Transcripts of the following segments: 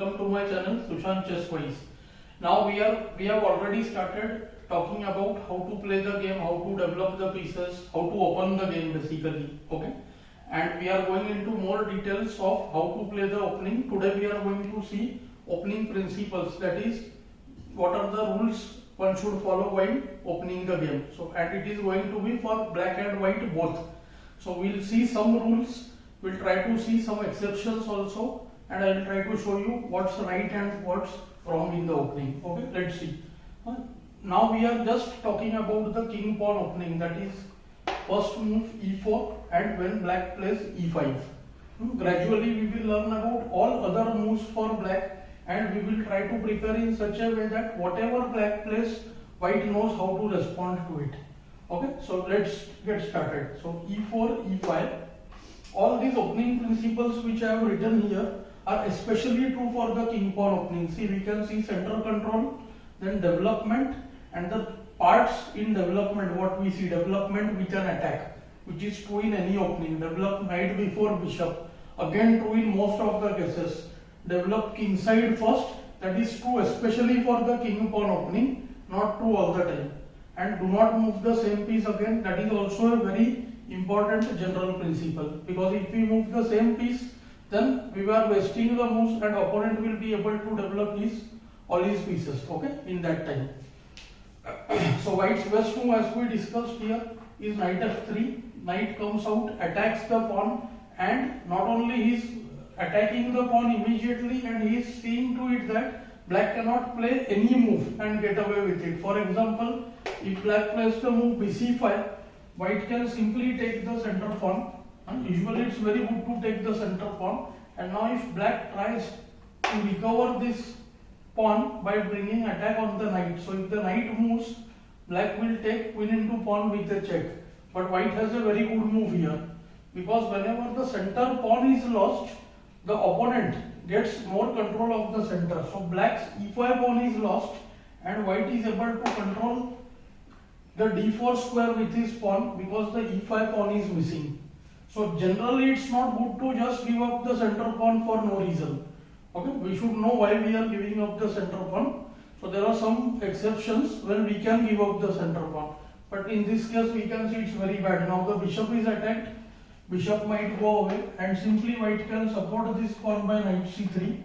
welcome to my channel Sushant Chesswise. Now we have already started talking about how to play the game, how to develop the pieces, how to open the game basically. Okay, and we are going into more details of how to play the opening. Today we are going to see opening principles, that is what are the rules one should follow while opening the game. So and it is going to be for black and white both. So we'll see some rules, we'll try to see some exceptions also, and I will try to show you what's right and what's wrong in the opening. Okay, let's see. Now we are just talking about the king pawn opening, that is first move e4 and when black plays e5. Gradually we will learn about all other moves for black, and we will try to prepare in such a way that whatever black plays, white knows how to respond to it. Okay, so let's get started. So e4, e5. All these opening principles which I have written here are especially true for the king pawn opening. See, we can see center control, then development, and the parts in development. What we see, development with an attack, which is true in any opening. Develop knight before bishop, again true in most of the cases. Develop king side first, that is true especially for the king pawn opening, not true all the time. And do not move the same piece again, that is also a very important general principle, because if we move the same piece, then we are wasting the moves and opponent will be able to develop all his pieces, okay, in that time. So white's best move, as we discussed here, is knight f3. Knight comes out, attacks the pawn, and not only he is attacking the pawn immediately, and he is seeing to it that black cannot play any move and get away with it. For example, if black plays the move bc5, white can simply take the center pawn. Usually it's very good to take the center pawn. And now if black tries to recover this pawn by bringing attack on the knight, so if the knight moves, black will take queen into pawn with a check. But white has a very good move here, because whenever the center pawn is lost, the opponent gets more control of the center. So black's e5 pawn is lost and white is able to control the d4 square with his pawn, because the e5 pawn is missing. So generally it's not good to just give up the center pawn for no reason. Okay, we should know why we are giving up the center pawn. So there are some exceptions when we can give up the center pawn, but in this case we can see it's very bad. Now the bishop is attacked, bishop might go away, and simply white can support this pawn by knight c3.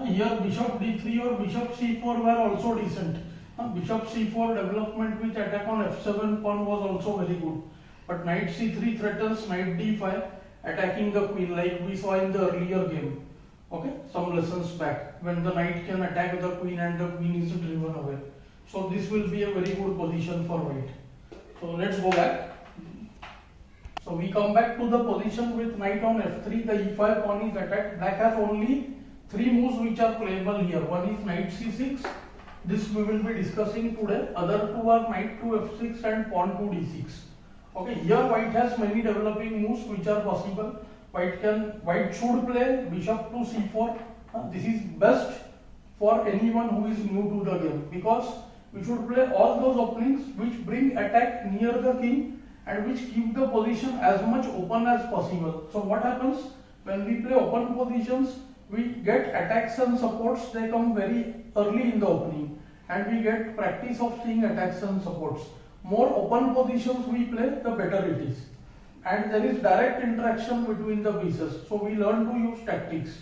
Here bishop d3 or bishop c4 were also decent. Bishop c4 development with attack on f7 pawn was also very good. But knight c3 threatens knight d5, attacking the queen, like we saw in the earlier game. Okay, some lessons back, when the knight can attack the queen and the queen is driven away. So this will be a very good position for white. So let's go back. So we come back to the position with knight on f3, the e5 pawn is attacked. Black has only 3 moves which are playable here. One is knight c6, this we will be discussing today. Other two are knight to f6 and pawn to d6. Okay, here white has many developing moves which are possible. White should play bishop to c4. This is best for anyone who is new to the game, because we should play all those openings which bring attack near the king and which keep the position as much open as possible. So what happens when we play open positions? We get attacks and supports, they come very early in the opening, and we get practice of seeing attacks and supports. More open positions we play, the better it is, and there is direct interaction between the pieces, so we learn to use tactics.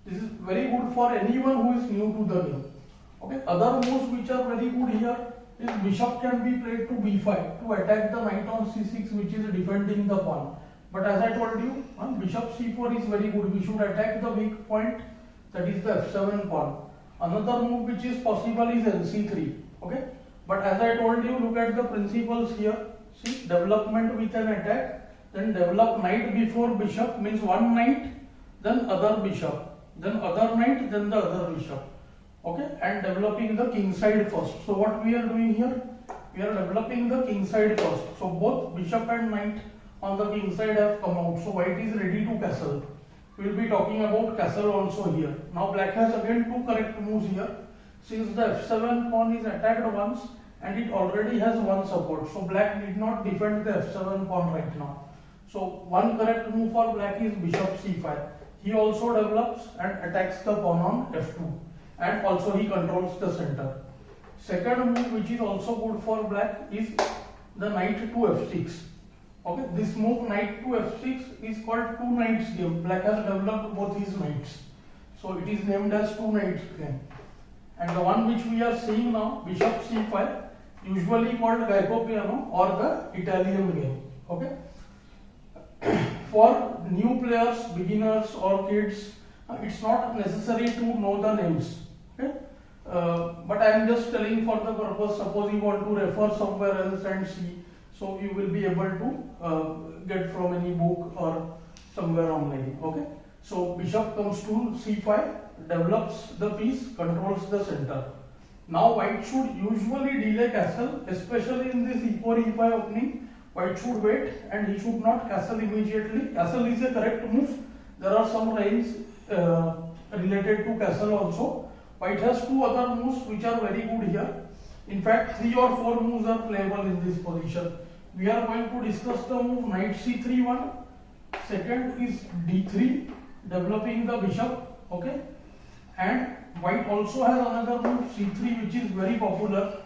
This is very good for anyone who is new to the game. Okay, other moves which are very good here is bishop can be played to b5 to attack the knight on c6, which is defending the pawn. But as I told you, bishop c4 is very good. We should attack the weak point, that is the f7 pawn. Another move which is possible is nc3. Okay, but as I told you, look at the principles here. See, development with an attack, then develop knight before bishop, means one knight, then other bishop, then other knight, then the other bishop. Okay, and developing the king side first. So what we are doing here, we are developing the king side first. So both bishop and knight on the king side have come out. So white is ready to castle. We will be talking about castle also here. Now black has again 2 correct moves here. Since the f7 pawn is attacked once and it already has 1 support, so black need not defend the f7 pawn right now. So one correct move for black is bishop c5. he also develops and attacks the pawn on f2, and also he controls the center. Second move which is also good for black is the knight to f6. Okay, this move knight to f6 is called two knights game. Black has developed both his knights, so it is named as two knights game. And the one which we are seeing now, bishop c5, usually called Geico piano or the Italian game. Okay. For new players, beginners or kids, it's not necessary to know the names. Okay? But I am just telling for the purpose. Suppose you want to refer somewhere else and see, so you will be able to get from any book or somewhere online. Okay. So bishop comes to c5, develops the piece, controls the center. Now white should usually delay castle, especially in this e4 e5 opening. White should wait and he should not castle immediately. Castle is a correct move. There are some reigns related to castle also. White has two other moves which are very good here. In fact, 3 or 4 moves are playable in this position. We are going to discuss the move knight c3 one. Second is d3, developing the bishop. Okay, and white also has another move c3 which is very popular.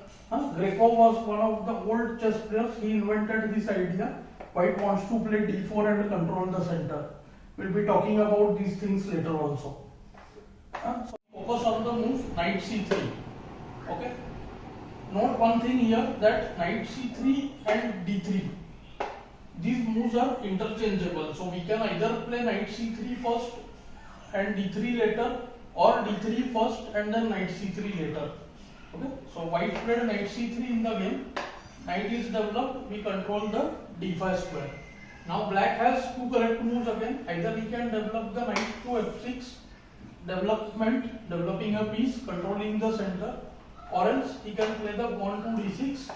Greco was one of the old chess players. He invented this idea. White wants to play d4 and control the center. We'll be talking about these things later also. So focus on the move knight c3. Okay. Note one thing here, that knight c3 and d3, these moves are interchangeable. So we can either play knight c3 first and d3 later, or d3 first and then knight c3 later. Okay, so white played knight c3 in the game. Knight is developed, we control the d5 square. Now black has two correct moves again. Either he can develop the knight to f6, developing a piece, controlling the center, or else he can play the pawn to d6,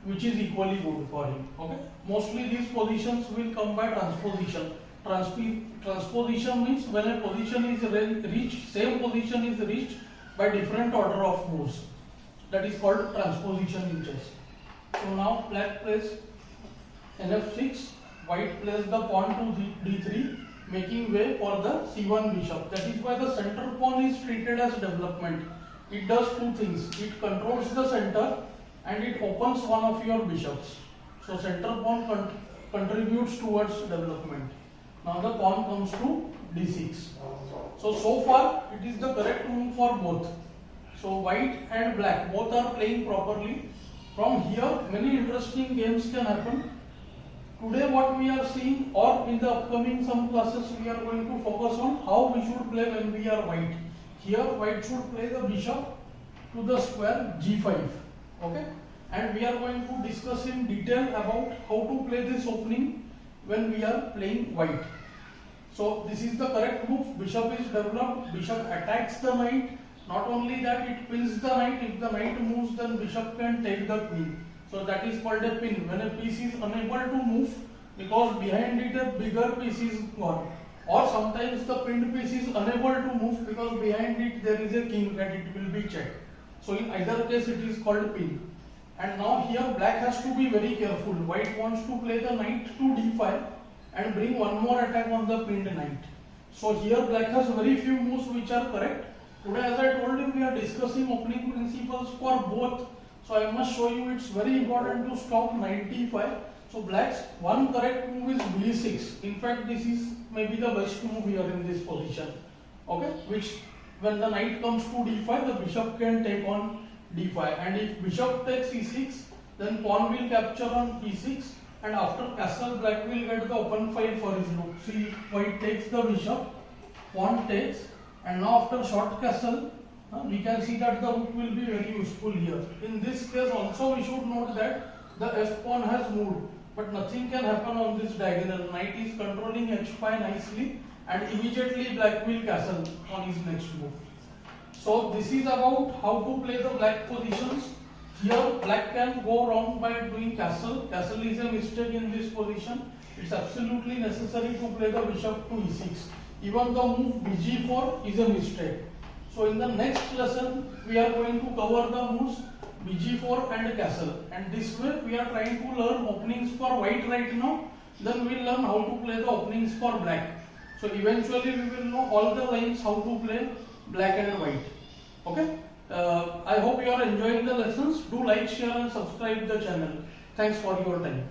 which is equally good for him. Okay, mostly these positions will come by transposition. Transposition means when a position is reached, same position is reached by different order of moves. That is called transposition in chess. So now black plays nf6, white plays the pawn to d3, making way for the c1 bishop. That is why the center pawn is treated as development. It does two things. It controls the center and it opens one of your bishops. So center pawn contributes towards development. Now the pawn comes to d6. So far it is the correct move for both. So white and black both are playing properly. From here many interesting games can happen. Today what we are seeing, or in the upcoming some classes, we are going to focus on how we should play when we are white. Here white should play the bishop to the square g5. Okay, and we are going to discuss in detail about how to play this opening when we are playing white. So this is the correct move. Bishop is developed, bishop attacks the knight. Not only that, it pins the knight. If the knight moves, then bishop can take the queen. So that is called a pin. When a piece is unable to move because behind it a bigger piece is gone, or sometimes the pinned piece is unable to move because behind it there is a king and it will be checked. So in either case it is called pin. And now here black has to be very careful. White wants to play the knight to d5 and bring one more attack on the pinned knight. So here black has very few moves which are correct. Today, as I told you, we are discussing opening principles for both. So I must show you it's very important to stop knight d5. So black's one correct move is b6. In fact, this is maybe the best move here in this position. Okay, which when the knight comes to d5, the bishop can take on d5. And if bishop takes e6, then pawn will capture on e6. And after castle, black will get the open file for his rook. See, white takes the bishop, pawn takes, and now after short castle, we can see that the rook will be very useful here. In this case also we should note that the f pawn has moved, but nothing can happen on this diagonal. Knight is controlling h5 nicely, and immediately black will castle on his next move. So this is about how to play the black positions. Here black can go wrong by doing castle. Castle is a mistake in this position. It's absolutely necessary to play the bishop to e6. Even the move bg4 is a mistake. So in the next lesson we are going to cover the moves bg4 and castle, and this way we are trying to learn openings for white right now. Then we will learn how to play the openings for black. So eventually we will know all the lines how to play black and white. Okay. I hope you are enjoying the lessons. Do like, share and subscribe the channel. Thanks for your time.